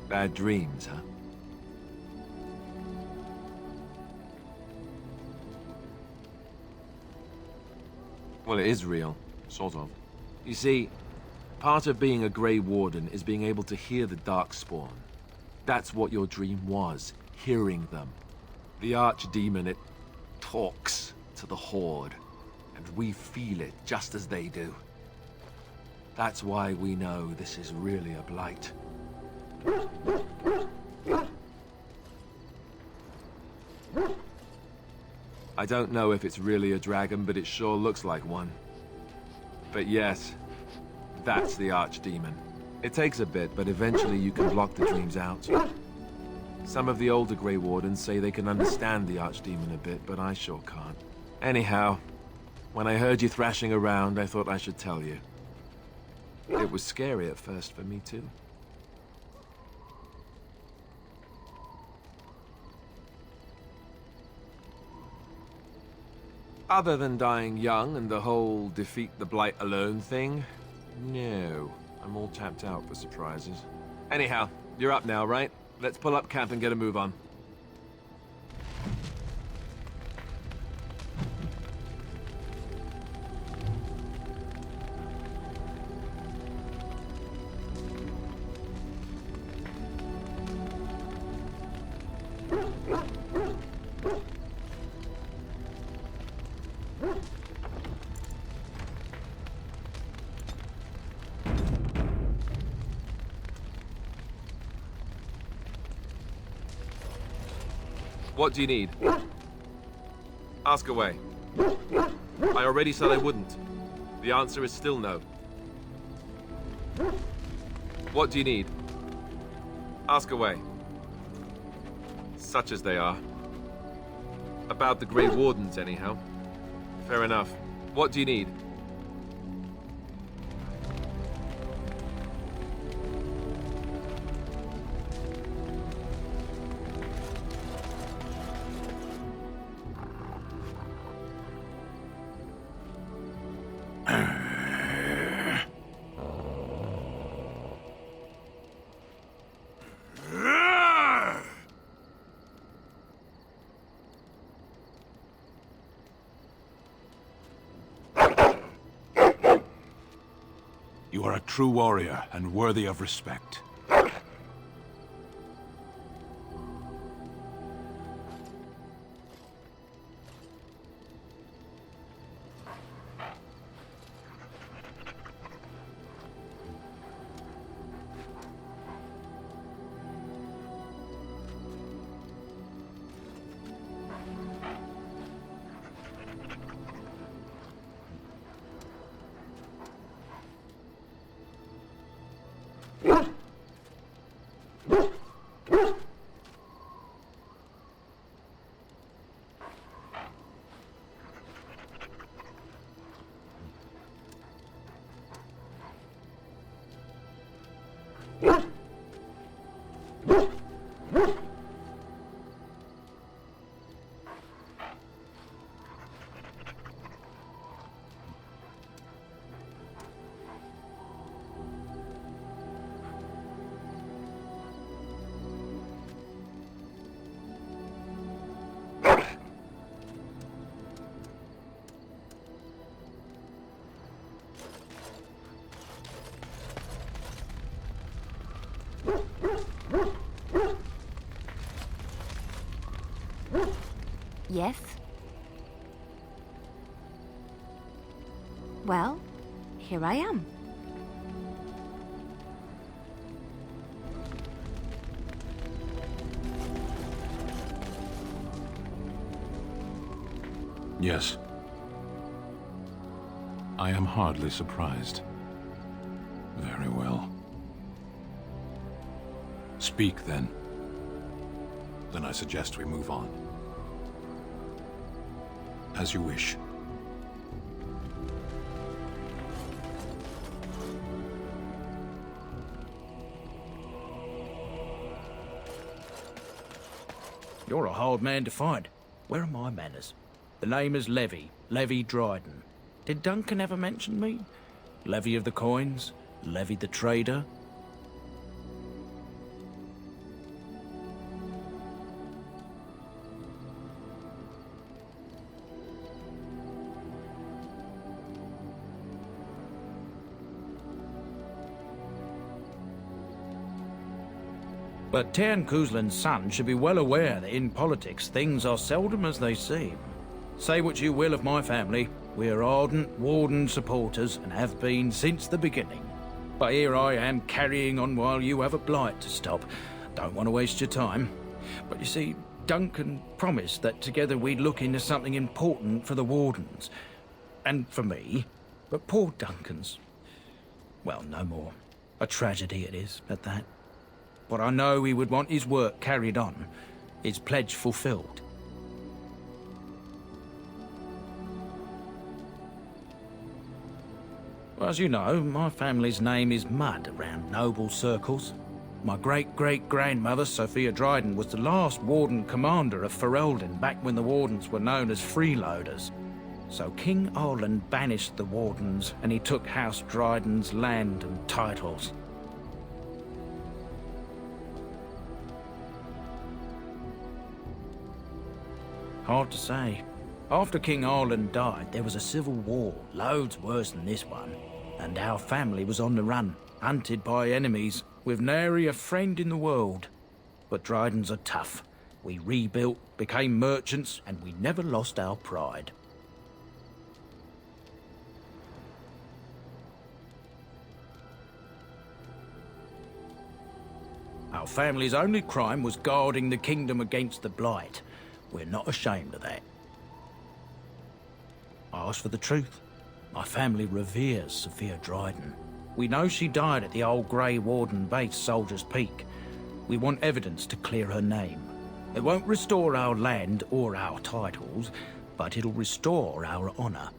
Bad dreams, huh? Well, it is real. Sort of. You see, part of being a Grey Warden is being able to hear the Darkspawn. That's what your dream was, hearing them. The Archdemon, it talks to the Horde, and we feel it just as they do. That's why we know this is really a blight. I don't know if it's really a dragon, but it sure looks like one. But yes, that's the Archdemon. It takes a bit, but eventually you can block the dreams out. Some of the older Grey Wardens say they can understand the Archdemon a bit, but I sure can't. Anyhow, when I heard you thrashing around, I thought I should tell you. It was scary at first for me, too. Other than dying young and the whole defeat the Blight alone thing, no. I'm all tapped out for surprises. Anyhow, you're up now, right? Let's pull up camp and get a move on. What do you need? Ask away. I already said I wouldn't. The answer is still no. What do you need? Ask away. Such as they are. About the Grey Wardens, anyhow. Fair enough. What do you need? You are a true warrior and worthy of respect. Yes? Well, here I am. Yes. I am hardly surprised. Very well. Speak, then. Then I suggest we move on. As you wish. You're a hard man to find. Where are my manners? The name is Levy. Levy Dryden. Did Duncan ever mention me? Levy of the Coins? Levy the Trader? But Tairn Kuzlan's son should be well aware that in politics things are seldom as they seem. Say what you will of my family, we're ardent Warden supporters and have been since the beginning. But here I am carrying on while you have a blight to stop. Don't want to waste your time. But you see, Duncan promised that together we'd look into something important for the Wardens. And for me. But poor Duncan's... well, no more. A tragedy it is, at that. But I know he would want his work carried on, his pledge fulfilled. Well, as you know, my family's name is mud around noble circles. My great-great-grandmother, Sophia Dryden, was the last Warden commander of Ferelden back when the Wardens were known as freeloaders. So King Arland banished the Wardens, and he took House Dryden's land and titles. Hard to say. After King Arland died, there was a civil war, loads worse than this one. And our family was on the run, hunted by enemies, with nary a friend in the world. But Drydens are tough. We rebuilt, became merchants, and we never lost our pride. Our family's only crime was guarding the kingdom against the Blight. We're not ashamed of that. I ask for the truth. My family reveres Sophia Dryden. We know she died at the old Grey Warden base, Soldier's Peak. We want evidence to clear her name. It won't restore our land or our titles, but it'll restore our honor.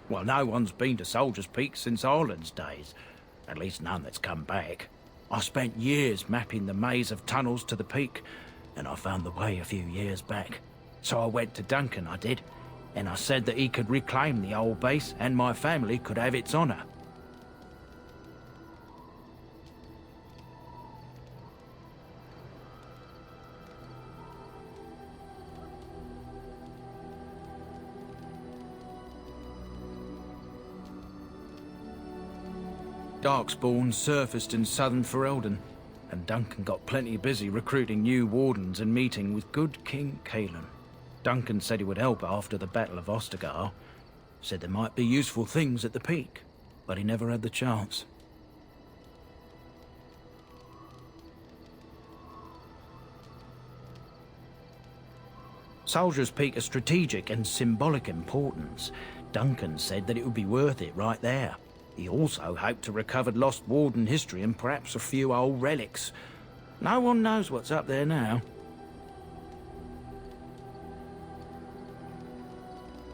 Well, no one's been to Soldier's Peak since Arland's days. At least none that's come back. I spent years mapping the maze of tunnels to the peak, and I found the way a few years back. So I went to Duncan, I did, and I said that he could reclaim the old base and my family could have its honor. Darkspawn surfaced in southern Ferelden, and Duncan got plenty busy recruiting new Wardens and meeting with good King Cailan. Duncan said he would help after the Battle of Ostagar. Said there might be useful things at the peak, but he never had the chance. Soldier's Peak is strategic and symbolic importance. Duncan said that it would be worth it right there. He also hoped to recover lost Warden history and perhaps a few old relics. No one knows what's up there now.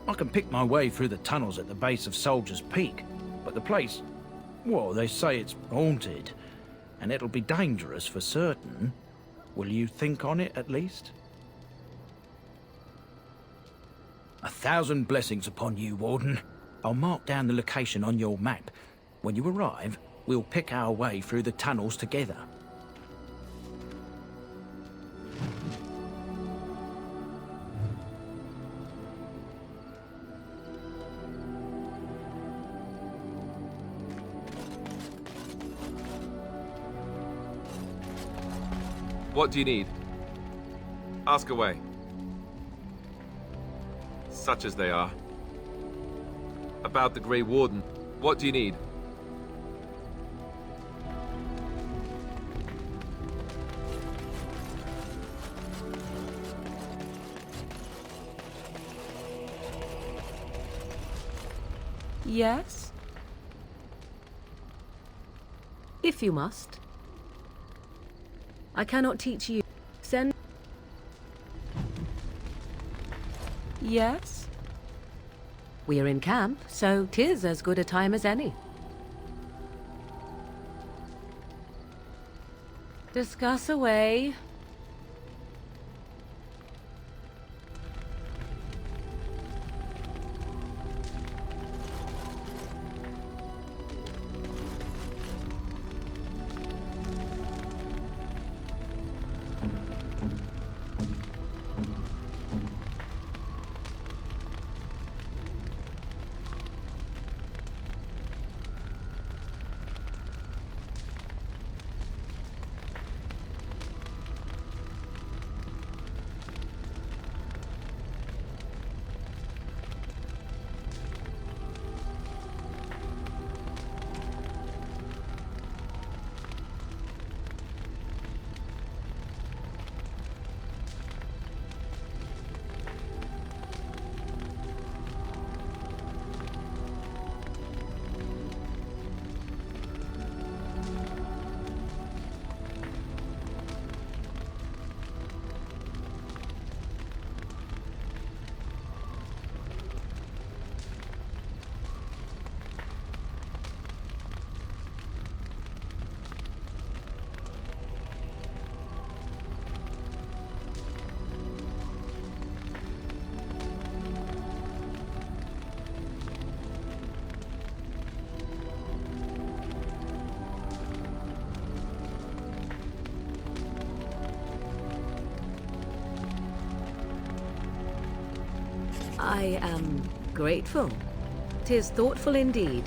I can pick my way through the tunnels at the base of Soldier's Peak, but the place, well, they say it's haunted, and it'll be dangerous for certain. Will you think on it at least? 1,000 blessings upon you, Warden. I'll mark down the location on your map. When you arrive, we'll pick our way through the tunnels together. What do you need? Ask away. Such as they are. About the Grey Warden, what do you need? Yes? If you must. I cannot teach you. Send... Yes? We are in camp, so 'tis as good a time as any. Discuss away. I am grateful. 'Tis thoughtful indeed.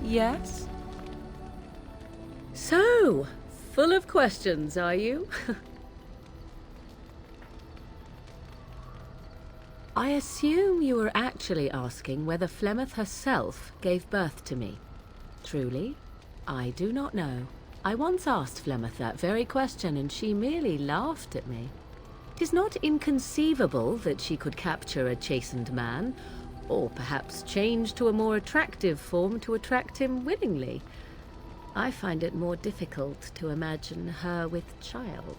Yes? So, full of questions, are you? I assume you were actually asking whether Flemeth herself gave birth to me. Truly, I do not know. I once asked Flemeth that very question, and she merely laughed at me. 'Tis not inconceivable that she could capture a chastened man, or perhaps change to a more attractive form to attract him willingly. I find it more difficult to imagine her with child.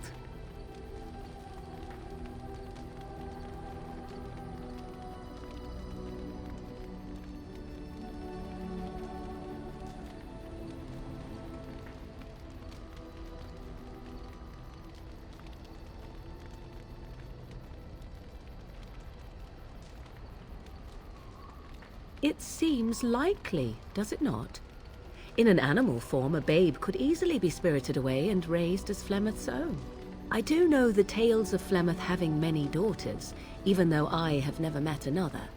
It seems likely, does it not? In an animal form, a babe could easily be spirited away and raised as Flemeth's own. I do know the tales of Flemeth having many daughters, even though I have never met another,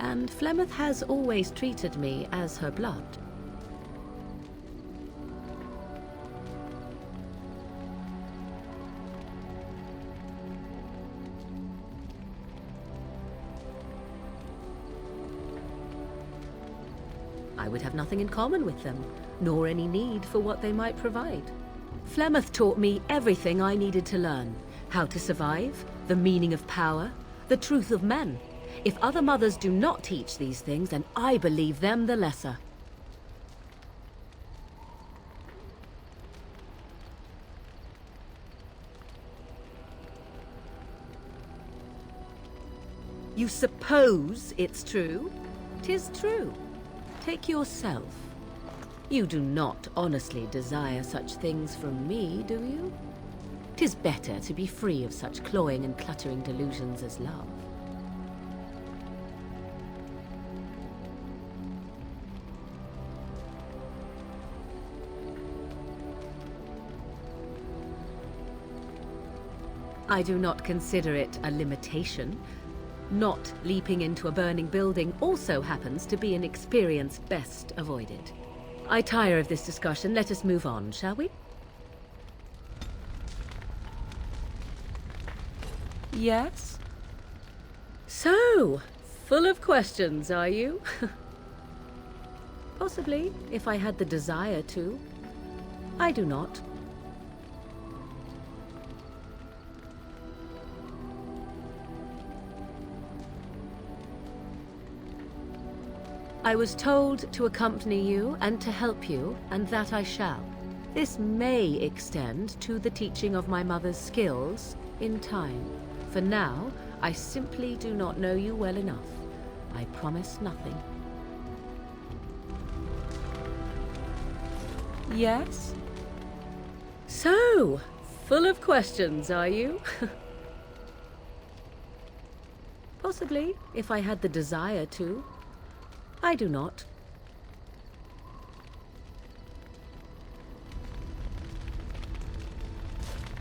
and Flemeth has always treated me as her blood. I would have nothing in common with them, nor any need for what they might provide. Flemeth taught me everything I needed to learn. How to survive, the meaning of power, the truth of men. If other mothers do not teach these things, then I believe them the lesser. You suppose it's true? 'Tis true. Take yourself. You do not honestly desire such things from me, do you? 'Tis better to be free of such cloying and cluttering delusions as love. I do not consider it a limitation. Not leaping into a burning building also happens to be an experience best avoided. I tire of this discussion. Let us move on, shall we? Yes? So, full of questions, are you? Possibly, if I had the desire to. I do not. I was told to accompany you and to help you, and that I shall. This may extend to the teaching of my mother's skills in time. For now, I simply do not know you well enough. I promise nothing. Yes? So, full of questions, are you? Possibly, if I had the desire to. I do not.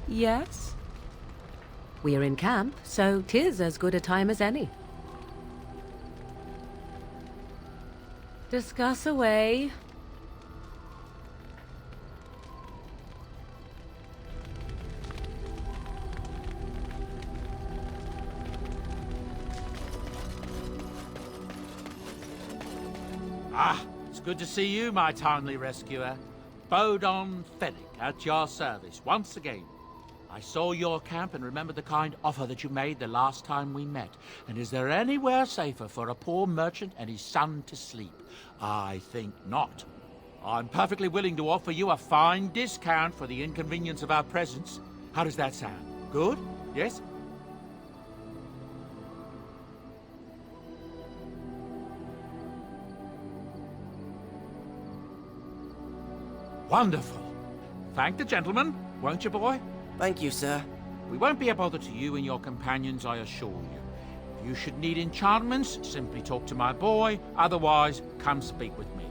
Yes? We are in camp, so 'tis as good a time as any. Discuss away. Ah, it's good to see you, my timely rescuer. Bodon Fennick, at your service, once again. I saw your camp and remembered the kind offer that you made the last time we met. And is there anywhere safer for a poor merchant and his son to sleep? I think not. I'm perfectly willing to offer you a fine discount for the inconvenience of our presence. How does that sound? Good? Yes? Wonderful. Thank the gentleman, won't you, boy? Thank you, sir. We won't be a bother to you and your companions, I assure you. If you should need enchantments, simply talk to my boy. Otherwise, come speak with me.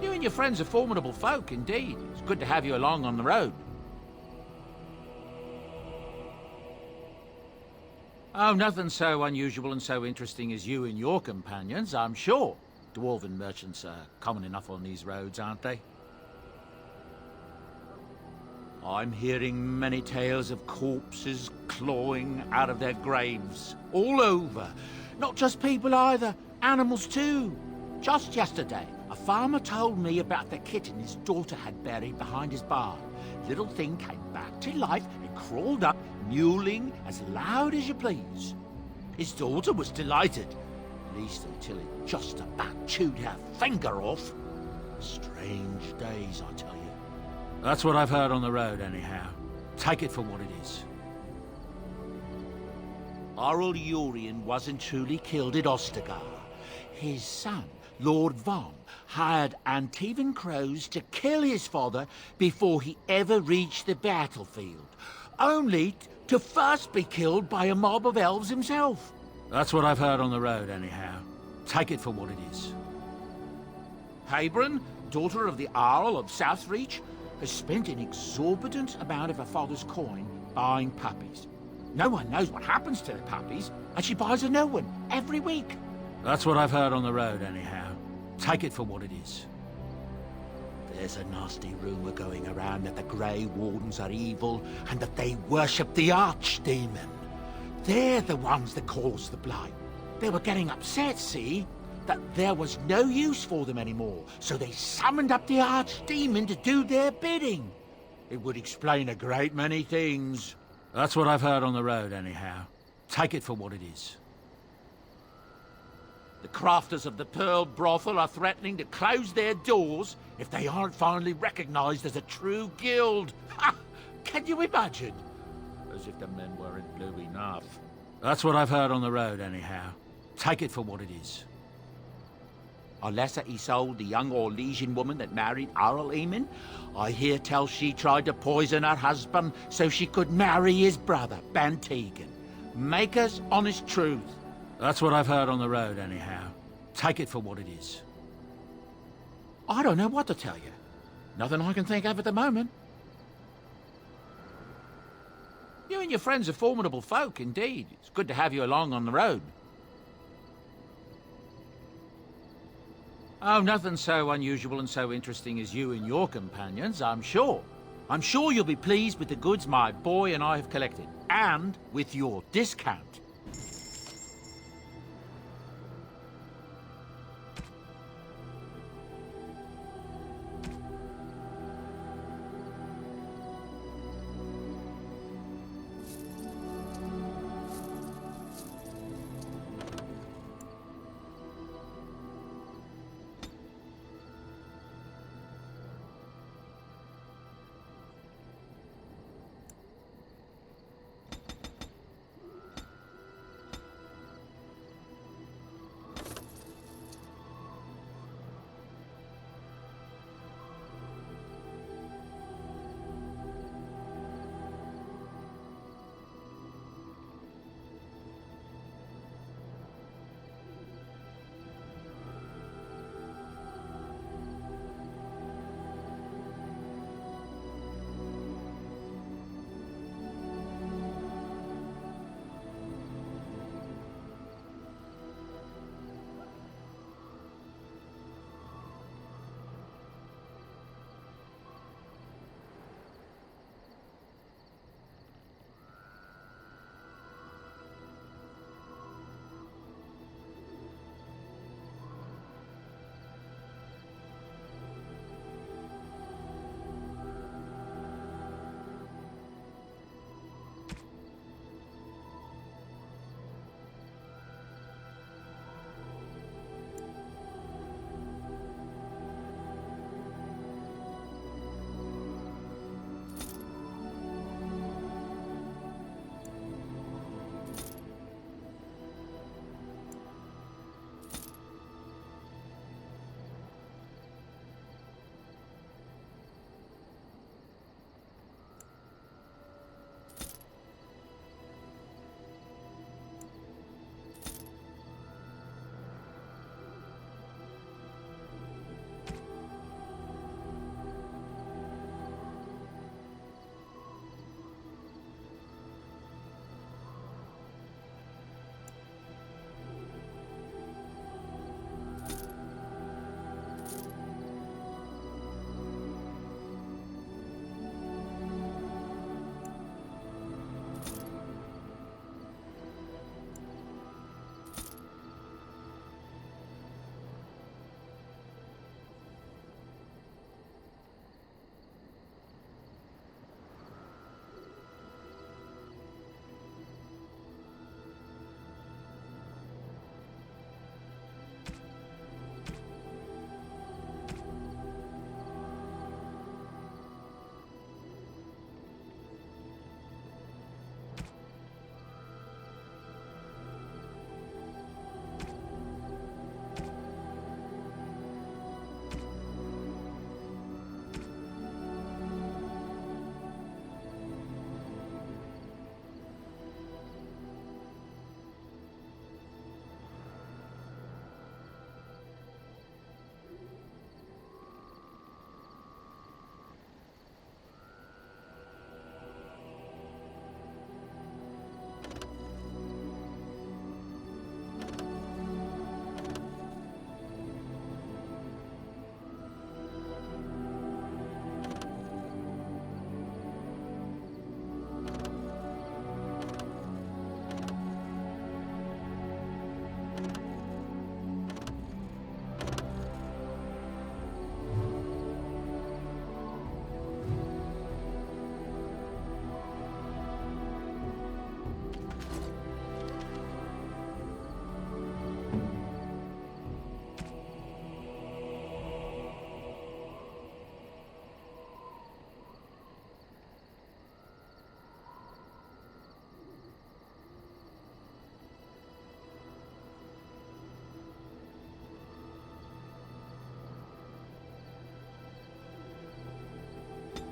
You and your friends are formidable folk, indeed. It's good to have you along on the road. Oh, nothing so unusual and so interesting as you and your companions, I'm sure. Dwarven merchants are common enough on these roads, aren't they? I'm hearing many tales of corpses clawing out of their graves, all over. Not just people either, animals too. Just yesterday, a farmer told me about the kitten his daughter had buried behind his barn. Little thing came back to life and crawled up, mewling as loud as you please. His daughter was delighted, at least until it just about chewed her finger off. Strange days, I tell you. That's what I've heard on the road, anyhow. Take it for what it is. Arl Urian wasn't truly killed at Ostagar. His son, Lord Von, hired Antivan crows to kill his father before he ever reached the battlefield, only to first be killed by a mob of elves himself. That's what I've heard on the road, anyhow. Take it for what it is. Habron, daughter of the Arl of Southreach, has spent an exorbitant amount of her father's coin buying puppies. No one knows what happens to the puppies, and she buys a new one every week. That's what I've heard on the road, anyhow. Take it for what it is. There's a nasty rumor going around that the Grey Wardens are evil and that they worship the Archdemon. They're the ones that caused the blight. They were getting upset, see? That there was no use for them anymore, so they summoned up the Archdemon to do their bidding. It would explain a great many things. That's what I've heard on the road, anyhow. Take it for what it is. The crafters of the Pearl Brothel are threatening to close their doors if they aren't finally recognized as a true guild. Ha! Can you imagine? As if the men weren't blue enough. That's what I've heard on the road, anyhow. Take it for what it is. Alessa Isolde, the young Orlesian woman that married Arl Eamon, I hear tell she tried to poison her husband so she could marry his brother, Bantegan. Maker's honest truth. That's what I've heard on the road, anyhow. Take it for what it is. I don't know what to tell you. Nothing I can think of at the moment. You and your friends are formidable folk, indeed. It's good to have you along on the road. Oh, nothing so unusual and so interesting as you and your companions, I'm sure. I'm sure you'll be pleased with the goods my boy and I have collected, and with your discount.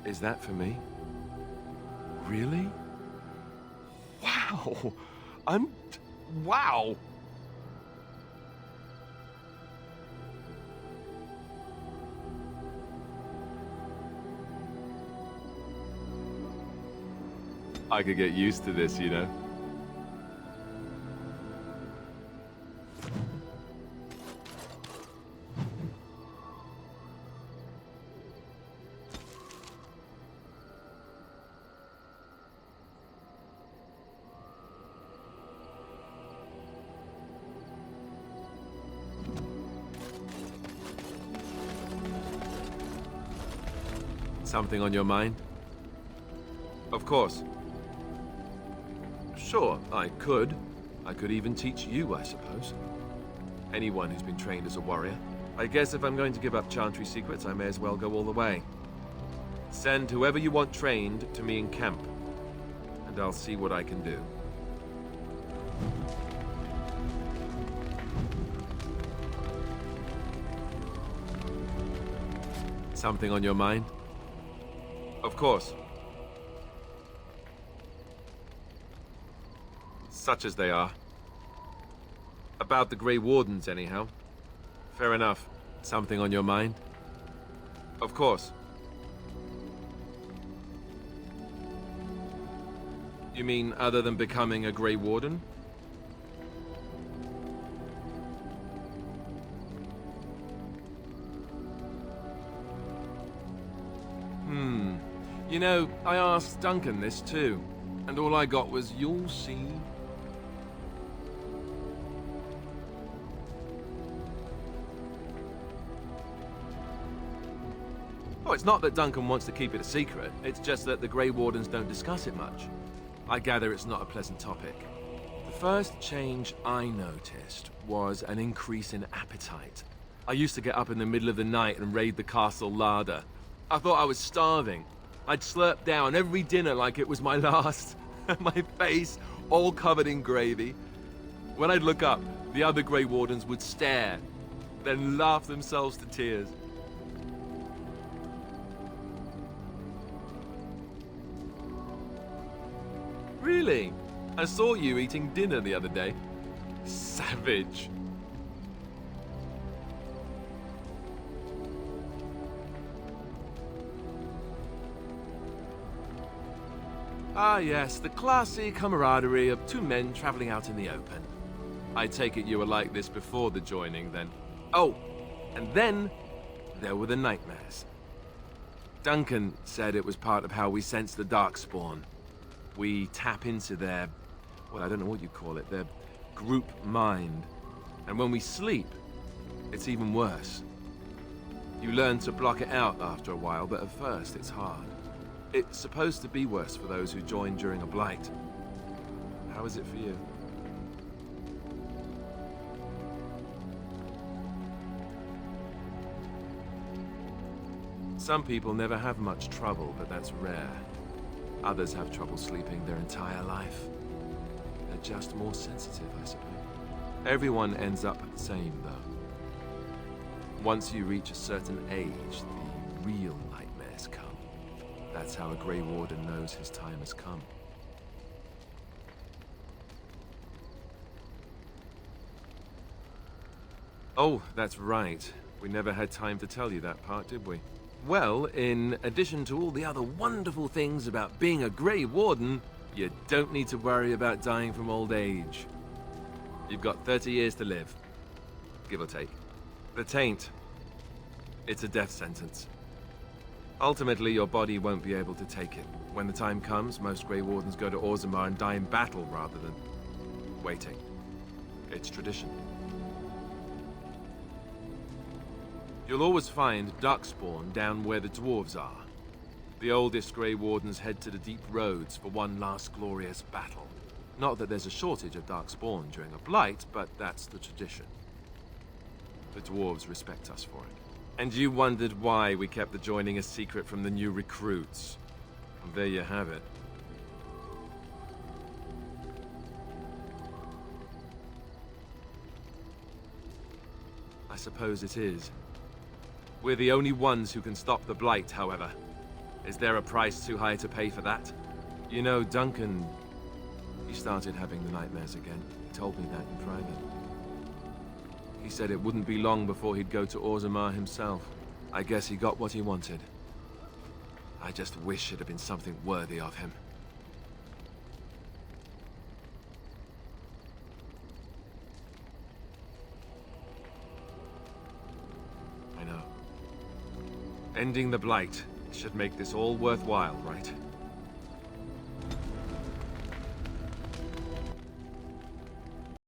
Is that for me? Really? Wow! Wow! I could get used to this, you know. Something on your mind? Of course. Sure, I could. I could even teach you, I suppose. Anyone who's been trained as a warrior. I guess if I'm going to give up Chantry secrets, I may as well go all the way. Send whoever you want trained to me in camp, and I'll see what I can do. Something on your mind? Of course. Such as they are. About the Grey Wardens, anyhow. Fair enough. Something on your mind? Of course. You mean other than becoming a Grey Warden? You know, I asked Duncan this too, and all I got was, "You'll see." Oh, it's not that Duncan wants to keep it a secret, it's just that the Grey Wardens don't discuss it much. I gather it's not a pleasant topic. The first change I noticed was an increase in appetite. I used to get up in the middle of the night and raid the castle larder. I thought I was starving. I'd slurp down every dinner like it was my last. My face all covered in gravy. When I'd look up, the other Grey Wardens would stare, then laugh themselves to tears. Really? I saw you eating dinner the other day. Savage. Ah yes, the classy camaraderie of two men traveling out in the open. I take it you were like this before the joining, then. Oh, and then there were the nightmares. Duncan said it was part of how we sense the Darkspawn. We tap into their, well, I don't know what you call it, their group mind. And when we sleep, it's even worse. You learn to block it out after a while, but at first it's hard. It's supposed to be worse for those who join during a blight. How is it for you? Some people never have much trouble, but that's rare. Others have trouble sleeping their entire life. They're just more sensitive, I suppose. Everyone ends up the same, though. Once you reach a certain age, the real nightmares come. That's how a Grey Warden knows his time has come. Oh, that's right. We never had time to tell you that part, did we? Well, in addition to all the other wonderful things about being a Grey Warden, you don't need to worry about dying from old age. You've got 30 years to live, give or take. The Taint, it's a death sentence. Ultimately, your body won't be able to take it. When the time comes, most Grey Wardens go to Orzammar and die in battle rather than waiting. It's tradition. You'll always find Darkspawn down where the dwarves are. The oldest Grey Wardens head to the deep roads for one last glorious battle. Not that there's a shortage of Darkspawn during a blight, but that's the tradition. The dwarves respect us for it. And you wondered why we kept the joining a secret from the new recruits. And there you have it. I suppose it is. We're the only ones who can stop the blight, however. Is there a price too high to pay for that? You know, Duncan, he started having the nightmares again. He told me that in private. He said it wouldn't be long before he'd go to Orzammar himself. I guess he got what he wanted. I just wish it had been something worthy of him. Ending the Blight should make this all worthwhile, right?